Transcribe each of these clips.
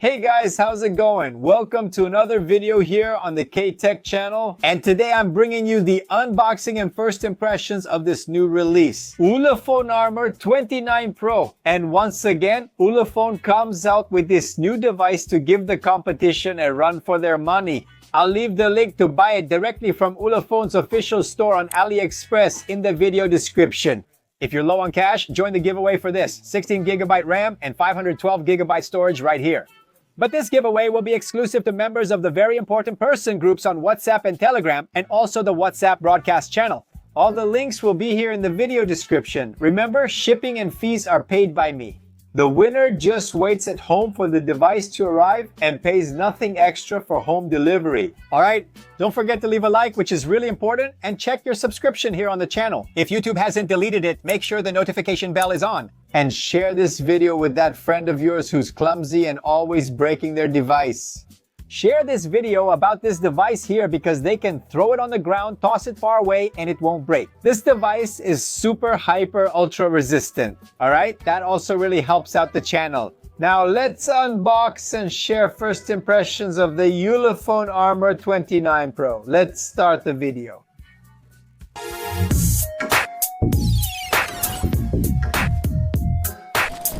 Hey guys, how's it going? Welcome to another video here on the K-Tech channel. And today I'm bringing you the unboxing and first impressions of this new release, Ulefone Armor 29 Pro. And once again, Ulefone comes out with this new device to give the competition a run for their money. I'll leave the link to buy it directly from Ulefone's official store on AliExpress in the video description. If you're low on cash, join the giveaway for this 16GB RAM and 512GB storage right here. But this giveaway will be exclusive to members of the very important person groups on WhatsApp and Telegram, and also the WhatsApp broadcast channel. All the links will be here in the video description. Remember, shipping and fees are paid by me. The winner just waits at home for the device to arrive and pays nothing extra for home delivery. Alright, don't forget to leave a like, which is really important, and check your subscription here on the channel. If YouTube hasn't deleted it, make sure the notification bell is on. And share this video with that friend of yours who's clumsy and always breaking their device. Share this video about this device here because they can throw it on the ground, toss it far away, and it won't break. This device is super hyper ultra resistant. Alright, that also really helps out the channel. Now let's unbox and share first impressions of the Ulefone Armor 29 Pro. Let's start the video.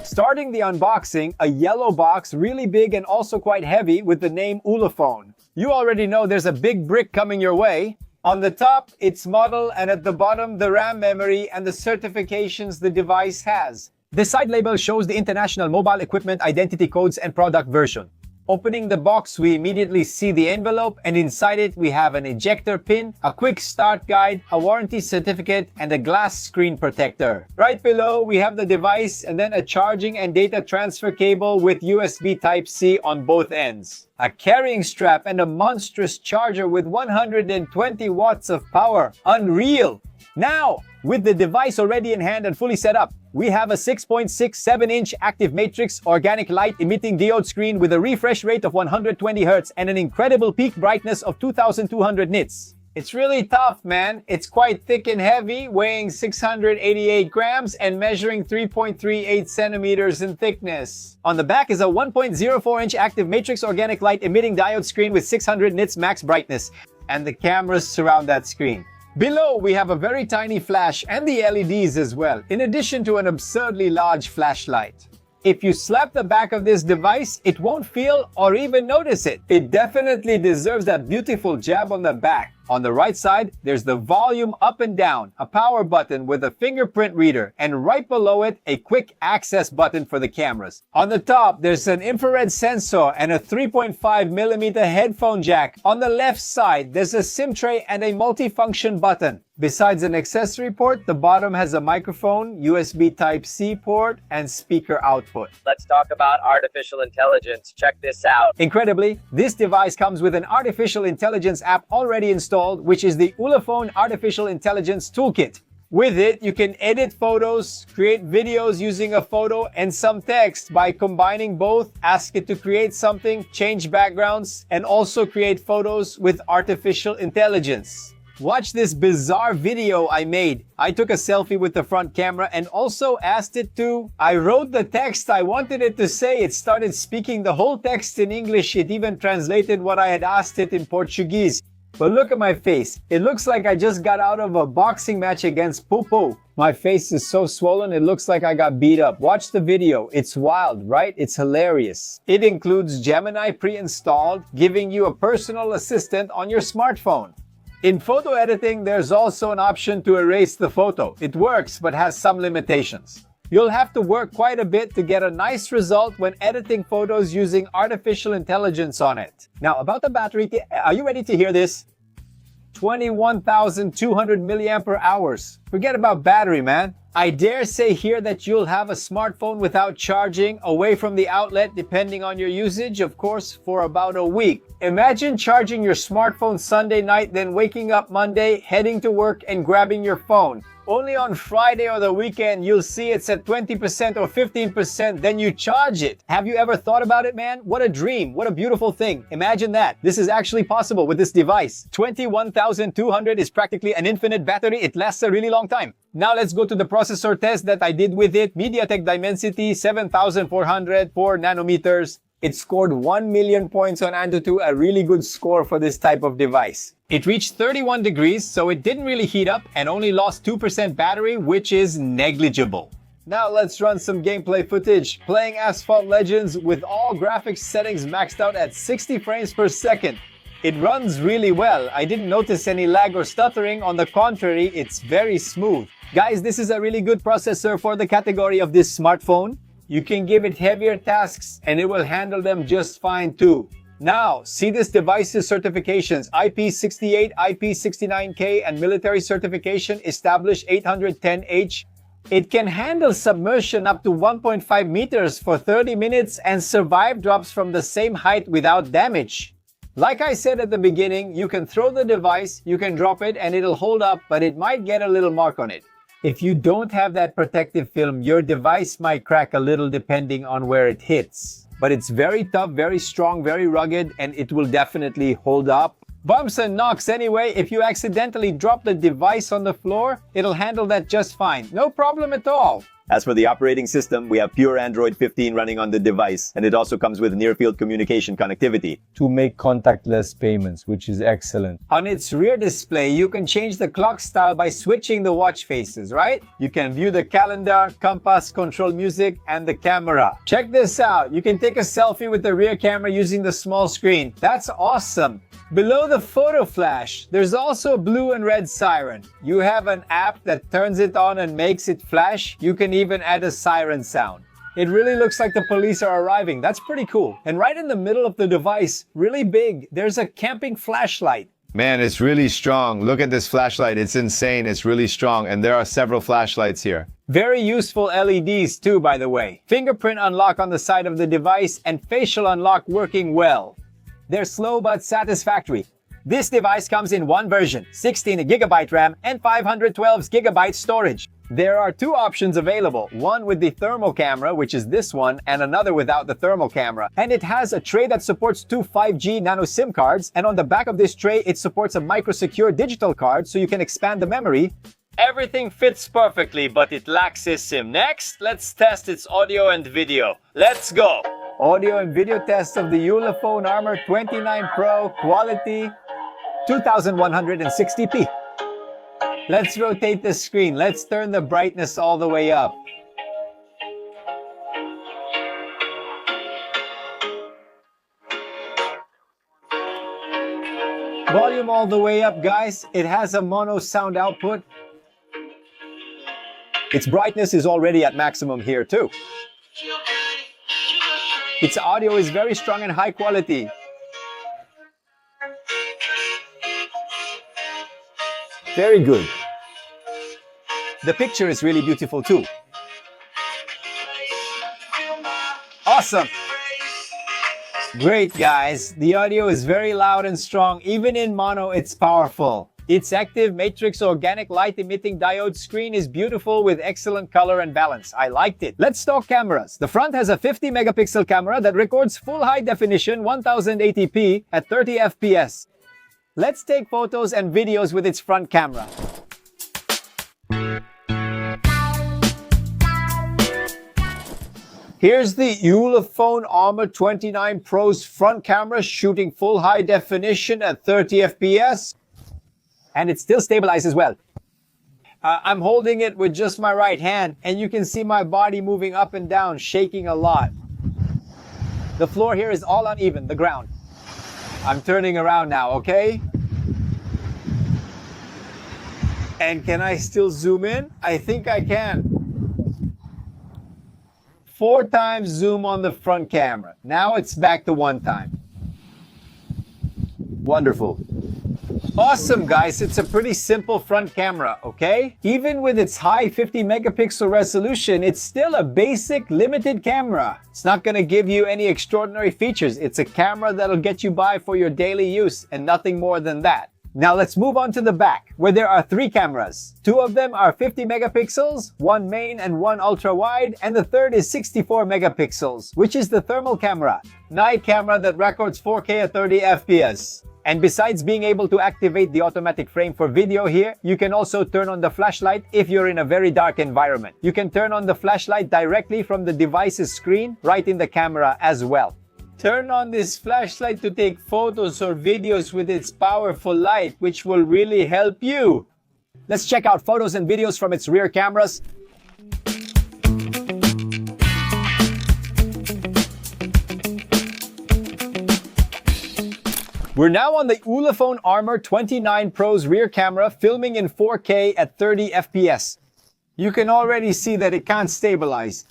Starting the unboxing, a yellow box, really big and also quite heavy, with the name Ulefone. You already know there's a big brick coming your way. On the top, its model, and at the bottom, the RAM memory and the certifications the device has. The side label shows the International Mobile Equipment Identity Codes and product version. Opening the box, we immediately see the envelope, and inside it we have an ejector pin, a quick start guide, a warranty certificate, and a glass screen protector. Right below, we have the device and then a charging and data transfer cable with USB Type-C on both ends. A carrying strap and a monstrous charger with 120 watts of power. Unreal! Now, with the device already in hand and fully set up, we have a 6.67-inch active matrix organic light emitting diode screen with a refresh rate of 120 Hz and an incredible peak brightness of 2200 nits. It's really tough, man. It's quite thick and heavy, weighing 688 grams and measuring 3.38 centimeters in thickness. On the back is a 1.04-inch active matrix organic light emitting diode screen with 600 nits max brightness, and the cameras surround that screen. Below, we have a very tiny flash and the LEDs as well, in addition to an absurdly large flashlight. If you slap the back of this device, it won't feel or even notice it. It definitely deserves that beautiful jab on the back. On the right side, there's the volume up and down, a power button with a fingerprint reader, and right below it, a quick access button for the cameras. On the top, there's an infrared sensor and a 3.5mm headphone jack. On the left side, there's a SIM tray and a multifunction button. Besides an accessory port, the bottom has a microphone, USB Type-C port, and speaker output. Let's talk about artificial intelligence. Check this out. Incredibly, this device comes with an artificial intelligence app already installed, which is the Ulefone Artificial Intelligence Toolkit. With it, you can edit photos, create videos using a photo and some text by combining both, ask it to create something, change backgrounds, and also create photos with artificial intelligence. Watch this bizarre video I made. I took a selfie with the front camera and also asked it to... I wrote the text I wanted it to say. It started speaking the whole text in English. It even translated what I had asked it in Portuguese. But look at my face. It looks like I just got out of a boxing match against Popo. My face is so swollen, it looks like I got beat up. Watch the video. It's wild, right? It's hilarious. It includes Gemini pre-installed, giving you a personal assistant on your smartphone. In photo editing, there's also an option to erase the photo. It works, but has some limitations. You'll have to work quite a bit to get a nice result when editing photos using artificial intelligence on it. Now, about the battery, are you ready to hear this? 21,200 milliampere hours. Forget about battery, man. I dare say here that you'll have a smartphone without charging, away from the outlet, depending on your usage, of course, for about a week. Imagine charging your smartphone Sunday night, then waking up Monday, heading to work and grabbing your phone. Only on Friday or the weekend, you'll see it's at 20% or 15%, then you charge it. Have you ever thought about it, man? What a dream. What a beautiful thing. Imagine that. This is actually possible with this device. 21,200 is practically an infinite battery. It lasts a really long time. Now let's go to the processor test that I did with it. MediaTek Dimensity 7400, 4 nanometers. It scored 1 million points on AnTuTu, a really good score for this type of device. It reached 31 degrees, so it didn't really heat up and only lost 2% battery, which is negligible. Now let's run some gameplay footage, playing Asphalt Legends with all graphics settings maxed out at 60 frames per second. It runs really well. I didn't notice any lag or stuttering. On the contrary, it's very smooth. Guys, this is a really good processor for the category of this smartphone. You can give it heavier tasks and it will handle them just fine too. Now, see this device's certifications: IP68, IP69K, and military certification established 810H. It can handle submersion up to 1.5 meters for 30 minutes and survive drops from the same height without damage. Like I said at the beginning, you can throw the device, you can drop it, and it'll hold up, but it might get a little mark on it. If you don't have that protective film, your device might crack a little depending on where it hits. But it's very tough, very strong, very rugged, and it will definitely hold up. Bumps and knocks anyway. If you accidentally drop the device on the floor, it'll handle that just fine. No problem at all. As for the operating system, we have pure Android 15 running on the device, and it also comes with near-field communication connectivity to make contactless payments, which is excellent. On its rear display, you can change the clock style by switching the watch faces, right? You can view the calendar, compass, control music, and the camera. Check this out. You can take a selfie with the rear camera using the small screen. That's awesome. Below the photo flash, there's also a blue and red siren. You have an app that turns it on and makes it flash. You can even add a siren sound. It really looks like the police are arriving. That's pretty cool. And right in the middle of the device, really big, there's a camping flashlight. Man, it's really strong. Look at this flashlight. It's insane. It's really strong. And there are several flashlights here. Very useful LEDs too, by the way. Fingerprint unlock on the side of the device and facial unlock working well. They're slow but satisfactory. This device comes in one version, 16GB RAM and 512GB storage. There are two options available, one with the thermal camera, which is this one, and another without the thermal camera. And it has a tray that supports two 5G nano SIM cards, and on the back of this tray, it supports a micro-secure digital card so you can expand the memory. Everything fits perfectly, but it lacks a SIM. Next, let's test its audio and video. Let's go! Audio and video test of the Ulefone Armor 29 Pro, quality 2160p. Let's rotate the screen. Let's turn the brightness all the way up. Volume all the way up, guys. It has a mono sound output. Its brightness is already at maximum here too. Its audio is very strong and high quality. Very good. The picture is really beautiful too. Awesome. Great, guys. The audio is very loud and strong. Even in mono, it's powerful. Its active matrix organic light emitting diode screen is beautiful with excellent color and balance. I liked it. Let's talk cameras. The front has a 50 megapixel camera that records full high definition 1080p at 30 FPS. Let's take photos and videos with its front camera. Here's the Ulefone Armor 29 Pro's front camera shooting full high definition at 30 FPS. And it still stabilizes well. I'm holding it with just my right hand, and you can see my body moving up and down, shaking a lot. The floor here is all uneven, the ground. I'm turning around now, okay? And can I still zoom in? I think I can. 4 times zoom on the front camera. Now it's back to 1 time. Wonderful. Awesome, guys. It's a pretty simple front camera, okay? Even with its high 50 megapixel resolution, it's still a basic limited camera. It's not gonna give you any extraordinary features. It's a camera that'll get you by for your daily use and nothing more than that. Now let's move on to the back, where there are 3 cameras. 2 of them are 50 megapixels, 1 main and 1 ultra-wide, and the third is 64 megapixels, which is the thermal camera. Night camera that records 4K at 30 FPS. And besides being able to activate the automatic frame for video here, you can also turn on the flashlight if you're in a very dark environment. You can turn on the flashlight directly from the device's screen, right in the camera as well. Turn on this flashlight to take photos or videos with its powerful light, which will really help you. Let's check out photos and videos from its rear cameras. We're now on the Ulefone Armor 29 Pro's rear camera, filming in 4K at 30 FPS. You can already see that it can't stabilize.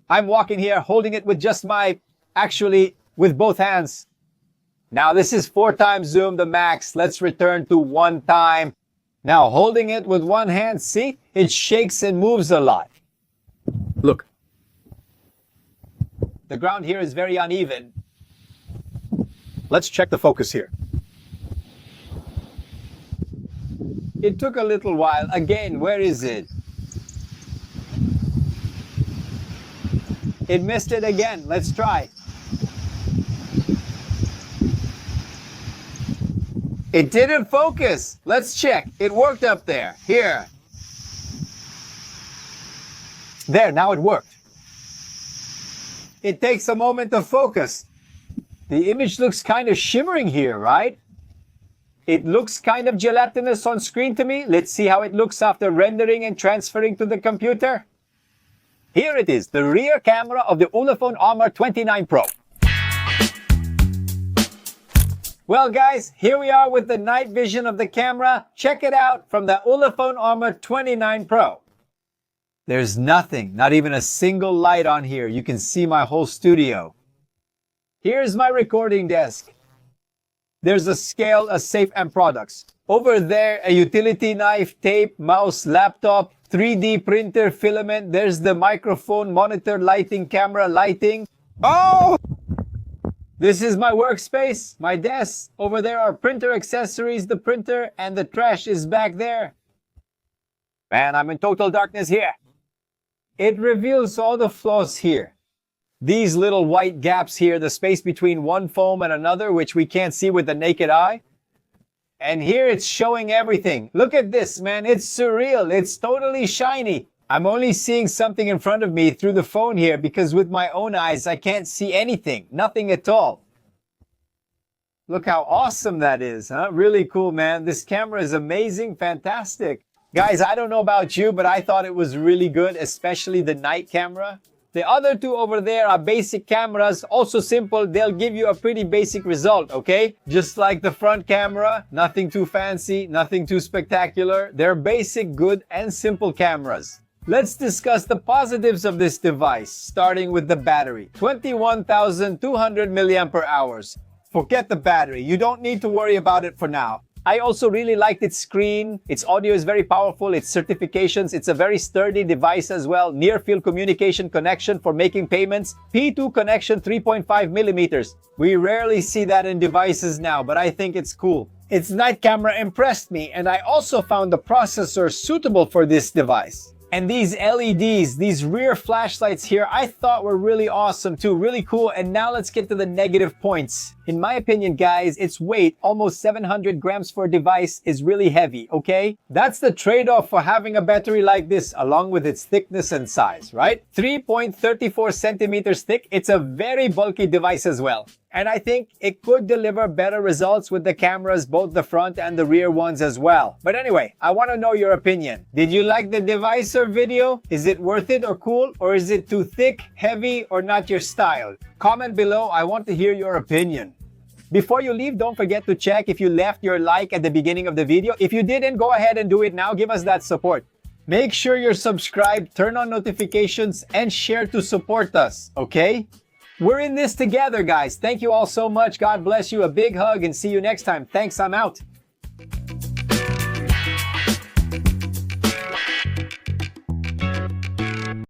I'm walking here holding it with just actually with both hands. Now this is 4 times zoom, the max. Let's return to 1 time. Now holding it with one hand, see? It shakes and moves a lot. Look. The ground here is very uneven. Let's check the focus here. It took a little while. Again, where is it? It missed it again. Let's try. It didn't focus. Let's check. It worked up there. Here. There, now it worked. It takes a moment to focus. The image looks kind of shimmering here, right? It looks kind of gelatinous on screen to me. Let's see how it looks after rendering and transferring to the computer. Here it is, the rear camera of the Ulefone Armor 29 Pro. Well guys, here we are with the night vision of the camera. Check it out from the Ulefone Armor 29 Pro. There's nothing, not even a single light on here. You can see my whole studio. Here's my recording desk. There's a scale, a safe, and products. Over there, a utility knife, tape, mouse, laptop, 3D printer, filament. There's the microphone, monitor, lighting, camera, lighting. Oh! This is my workspace, my desk. Over there are printer accessories, the printer, and the trash is back there. Man, I'm in total darkness here. It reveals all the flaws here. These little white gaps here, the space between one foam and another, which we can't see with the naked eye. And here it's showing everything. Look at this, man. It's surreal. It's totally shiny. I'm only seeing something in front of me through the phone here because with my own eyes, I can't see anything. Nothing at all. Look how awesome that is, huh? Really cool, man. This camera is amazing, fantastic. Guys, I don't know about you, but I thought it was really good, especially the night camera. The other two over there are basic cameras, also simple. They'll give you a pretty basic result, okay? Just like the front camera, nothing too fancy, nothing too spectacular. They're basic, good, and simple cameras. Let's discuss the positives of this device, starting with the battery. 21,200 milliampere hours. Forget the battery. You don't need to worry about it for now. I also really liked its screen. Its audio is very powerful. Its certifications. It's a very sturdy device as well. Near-field communication connection for making payments. P2 connection 3.5 millimeters. We rarely see that in devices now, but I think it's cool. Its night camera impressed me, and I also found the processor suitable for this device. And these LEDs, these rear flashlights here, I thought were really awesome too, really cool. And now let's get to the negative points. In my opinion, guys, its weight, almost 700 grams for a device, is really heavy, okay? That's the trade-off for having a battery like this, along with its thickness and size, right? 3.34 centimeters thick. It's a very bulky device as well. And I think it could deliver better results with the cameras, both the front and the rear ones as well. But anyway, I want to know your opinion. Did you like the device or video? Is it worth it or cool? Or is it too thick, heavy, or not your style? Comment below. I want to hear your opinion. Before you leave, don't forget to check if you left your like at the beginning of the video. If you didn't, go ahead and do it now. Give us that support. Make sure you're subscribed, turn on notifications, and share to support us, okay? We're in this together, guys. Thank you all so much. God bless you. A big hug and see you next time. Thanks. I'm out.